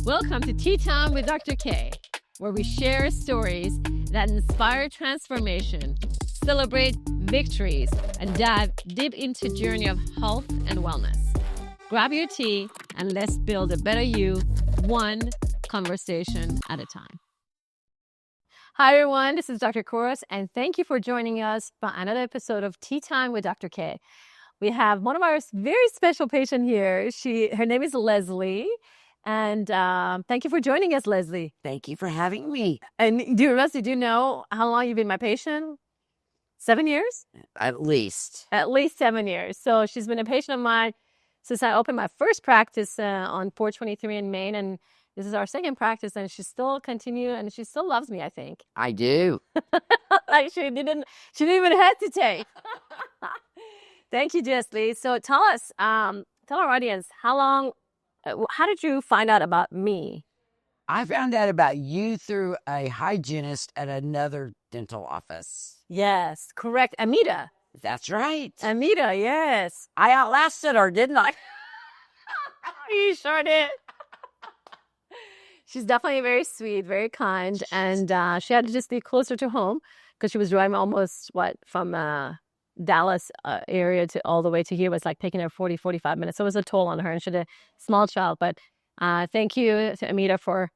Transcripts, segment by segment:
Welcome to Tea Time with Dr. K, where we share stories that inspire transformation, celebrate victories, and dive deep into the journey of health and wellness. Grab your tea and let's build a better you, one conversation at a time. Hi, everyone. This is Dr. Koros, and thank you for joining us for another episode of Tea Time with Dr. K. We have one of our very special patients here. Her name is Leslie. And thank you for joining us, Leslie. Thank you for having me. And Leslie, do you know how long you've been my patient? 7 years? At least. At least 7 years. So she's been a patient of mine since I opened my first practice on 423 in Maine. And this is our second practice. And she still continues and she still loves me, I think. I do. Like she didn't even hesitate. Thank you, Leslie. So tell us, tell our audience, how did you find out about me? I found out about you through a hygienist at another dental office. Yes, correct. Amita. That's right. Amita, yes. I outlasted her, didn't I? You sure did. She's definitely very sweet, very kind. And she had to just be closer to home because she was driving almost, from Dallas area to all the way to here. It was like taking her 45 minutes. So it was a toll on her, and she had a small child. But thank you to Amita for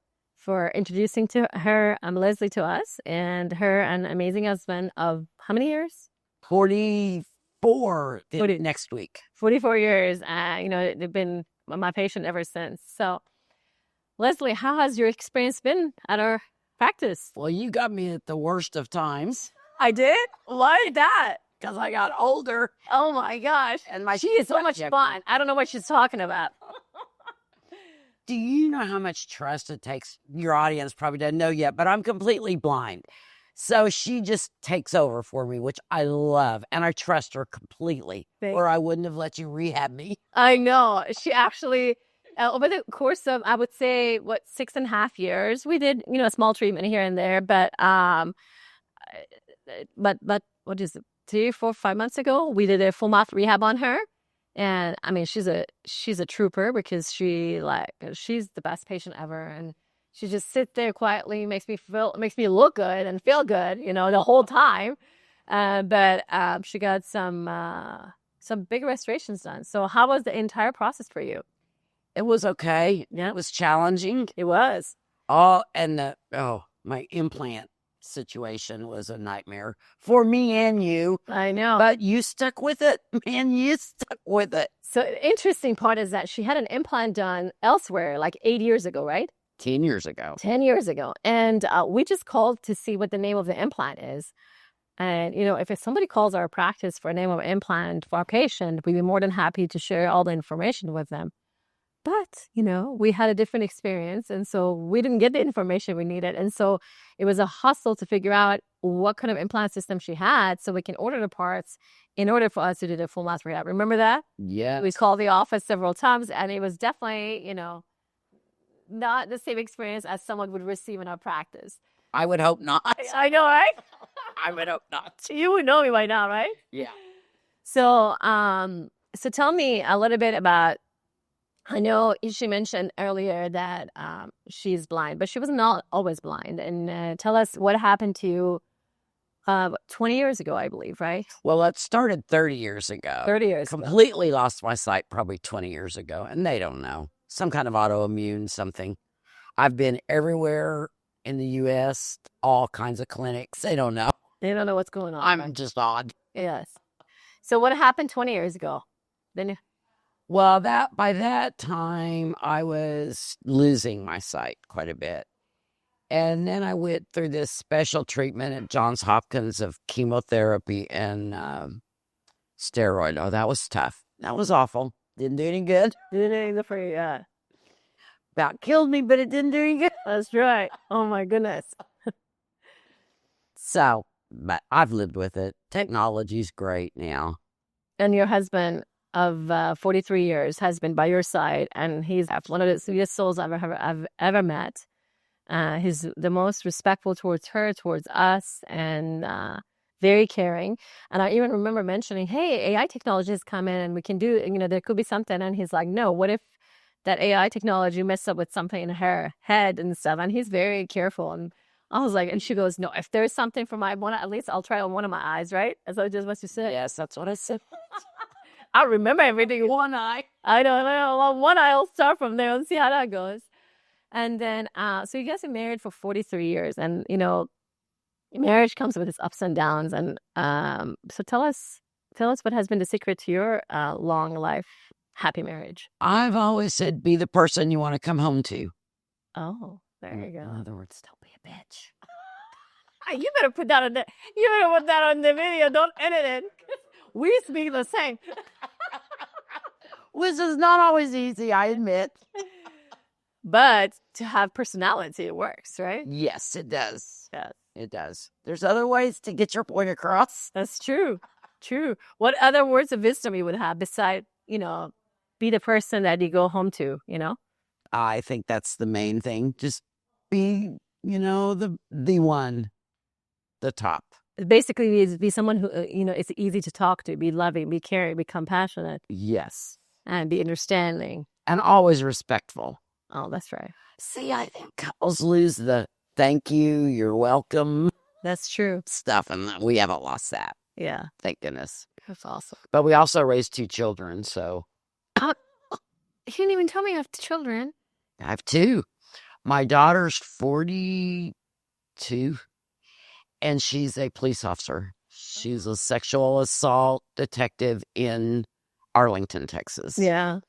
introducing to her Leslie to us, and her an amazing husband of how many years? 44 next week. 44 years. They've been my patient ever since. So Leslie, how has your experience been at our practice? Well, you got me at the worst of times. I did? Why did that? Because I got older. Oh my gosh. And she is so much fun. I don't know what she's talking about. Do you know how much trust it takes? Your audience probably doesn't know yet, but I'm completely blind. So she just takes over for me, which I love. And I trust her completely. Or I wouldn't have let you rehab me. I know. She actually, over the course of, I would say, 6.5 years, we did, a small treatment here and there. But what is it? 3, 4, 5 months ago, we did a full mouth rehab on her. And I mean, she's a trooper because she's the best patient ever. And she just sits there quietly, makes me look good and feel good, the whole time. But she got some big restorations done. So how was the entire process for you? It was okay. Yeah. It was challenging. It was. My implant situation was a nightmare for me and you. I know. But you stuck with it, man. You stuck with it. So the interesting part is that she had an implant done elsewhere like 8 years ago, right? 10 years ago. 10 years ago. And we just called to see what the name of the implant is. And, if somebody calls our practice for a name of implant for our patient, we'd be more than happy to share all the information with them. But, we had a different experience. And so we didn't get the information we needed. And so it was a hustle to figure out what kind of implant system she had so we can order the parts in order for us to do the full mouth rehab. Remember that? Yeah. We called the office several times, and it was definitely, not the same experience as someone would receive in our practice. I would hope not. I know, right? I would hope not. You would know me by now, right? Yeah. So, so tell me a little bit about, I know she mentioned earlier that she's blind, but she was not always blind. And tell us what happened to you 20 years ago, I believe, right? Well, it started 30 years ago. 30 years Completely lost my sight probably 20 years ago. And they don't know. Some kind of autoimmune something. I've been everywhere in the U.S., all kinds of clinics. They don't know. They don't know what's going on. I'm just odd. Yes. So what happened 20 years ago? Well, by that time, I was losing my sight quite a bit. And then I went through this special treatment at Johns Hopkins of chemotherapy and steroid. Oh, that was tough. That was awful. Didn't do any good. Didn't do any good for you, yeah. About killed me, but it didn't do any good. That's right. Oh, my goodness. So, but I've lived with it. Technology's great now. And your husband of 43 years has been by your side, and he's one of the sweetest souls I've ever met. He's the most respectful towards her, towards us, and very caring. And I even remember mentioning, hey, AI technology has come in and we can do, there could be something. And he's like, no, what if that AI technology messed up with something in her head and stuff. And he's very careful. And I was like, and she goes, no, if there's something for my one, at least I'll try on one of my eyes, right? That's just what you said. Yes, that's what I said. I remember everything. One eye. I don't know. Well, one eye, I'll start from there and see how that goes. And then, so you guys are married for 43 years. And, marriage comes with its ups and downs. And so tell us what has been the secret to your long life, happy marriage. I've always said, be the person you want to come home to. Oh, there you go. In other words, don't be a bitch. You better put that on the video. Don't edit it. We speak the same. Which is not always easy, I admit. But to have personality, it works, right? Yes, it does. Yes. It does. There's other ways to get your point across. That's true. True. What other words of wisdom you would have besides, be the person that you go home to, I think that's the main thing. Just be, the one, the top. Basically, be someone who, it's easy to talk to, be loving, be caring, be compassionate. Yes. And be understanding. And always respectful. Oh, that's right. See, I think couples lose the thank you, you're welcome. That's true. Stuff, and we haven't lost that. Yeah. Thank goodness. That's awesome. But we also raised 2 children, so. You didn't even tell me you have children. I have 2. My daughter's 42, and she's a police officer. She's a sexual assault detective in Arlington, Texas. Yeah.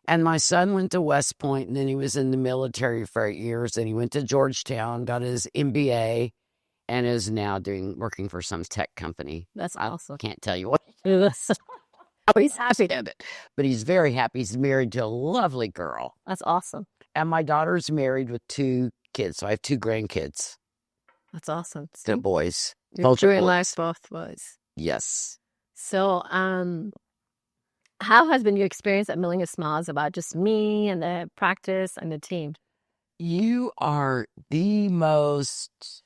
And my son went to West Point, and then he was in the military for 8 years, and he went to Georgetown, got his MBA, and is now working for some tech company. That's awesome. Can't tell you what. He's happy to it. But he's very happy. He's married to a lovely girl. That's awesome. And my daughter's married with 2 kids, so I have 2 grandkids. That's awesome. They're boys. You're doing life, both boys. Yes. So, how has been your experience at Millennium Smiles about just me and the practice and the team? You are the most,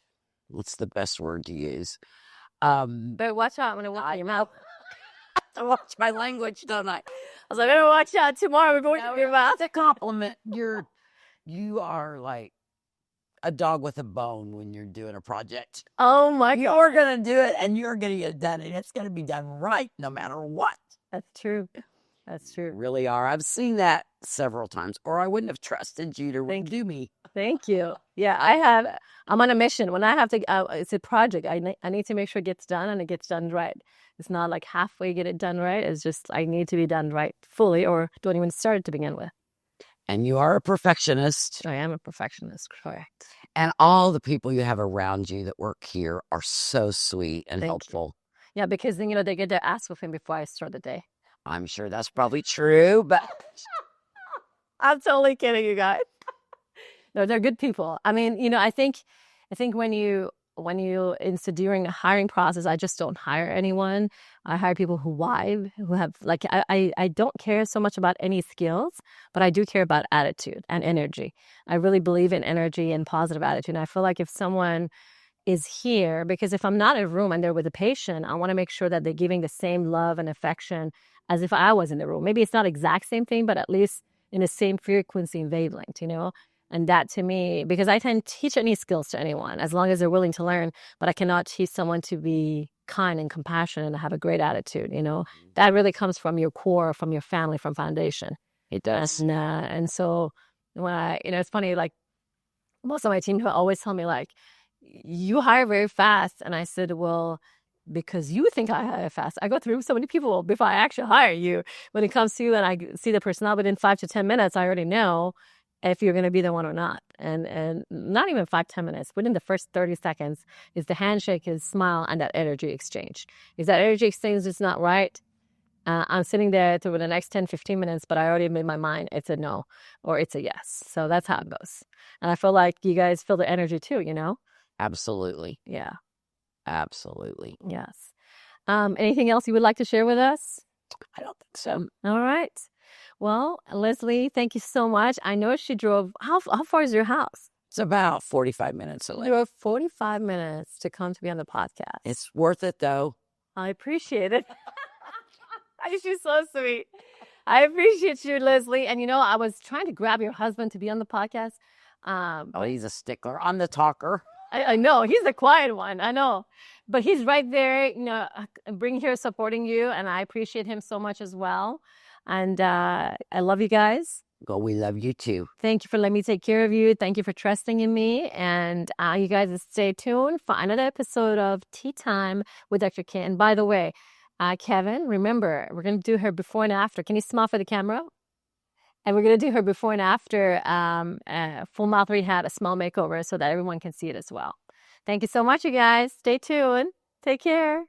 what's the best word to use? But watch out, I'm going to watch your mouth. I watch my language, don't I? I was like, better watch out tomorrow before you your mouth. It's a compliment. You are like a dog with a bone when you're doing a project. Oh my God. You're going to do it and you're going to get it done, and it's going to be done right no matter what. That's true. That's true. Really are. I've seen that several times, or I wouldn't have trusted you to do me. Thank you. Yeah, I'm on a mission. When I have to, it's a project. I need to make sure it gets done, and it gets done right. It's not like halfway get it done right. It's just I need to be done right fully, or don't even start it to begin with. And you are a perfectionist. I am a perfectionist, correct. And all the people you have around you that work here are so sweet and helpful. Yeah, because then, they get their ass with him before I start the day. I'm sure that's probably true, but I'm totally kidding, you guys. No, they're good people. I mean, I think when you during the hiring process, I just don't hire anyone. I hire people who have I don't care so much about any skills, but I do care about attitude and energy. I really believe in energy and positive attitude. And I feel like if someone is here, because if I'm not in a room and they're with a patient, I want to make sure that they're giving the same love and affection as if I was in the room. Maybe it's not exact same thing, but at least in the same frequency and wavelength, And that to me, because I can teach any skills to anyone as long as they're willing to learn, but I cannot teach someone to be kind and compassionate and have a great attitude, That really comes from your core, from your family, from foundation. It does. And so when it's funny, like most of my team always tell me like, you hire very fast. And I said, well, because you think I hire fast. I go through so many people before I actually hire you. When it comes to you and I see the personnel within 5 to 10 minutes, I already know if you're going to be the one or not. And not even 5-10 minutes. Within the first 30 seconds is the handshake, his smile, and that energy exchange. If that energy exchange is not right, I'm sitting there through the next 10-15 minutes, but I already made my mind. It's a no or it's a yes. So that's how it goes. And I feel like you guys feel the energy too, Absolutely. Yeah. Absolutely. Yes. Anything else you would like to share with us? I don't think so. All right. Well, Leslie, thank you so much. I know she drove. How far is your house? It's about 45 minutes away. You drove 45 minutes to come to be on the podcast. It's worth it, though. I appreciate it. She's so sweet. I appreciate you, Leslie. And I was trying to grab your husband to be on the podcast. Oh, he's a stickler. I'm the talker. I know he's the quiet one. I know, but he's right there. Bring here supporting you, and I appreciate him so much as well. And I love you guys. Go, we love you too. Thank you for letting me take care of you. Thank you for trusting in me. And you guys stay tuned for another episode of Tea Time with Dr. K. And by the way, Kevin, remember, we're going to do her before and after. Can you smile for the camera? And we're going to do her before and after full mouth rehab, a smile makeover, so that everyone can see it as well. Thank you so much, you guys. Stay tuned. Take care.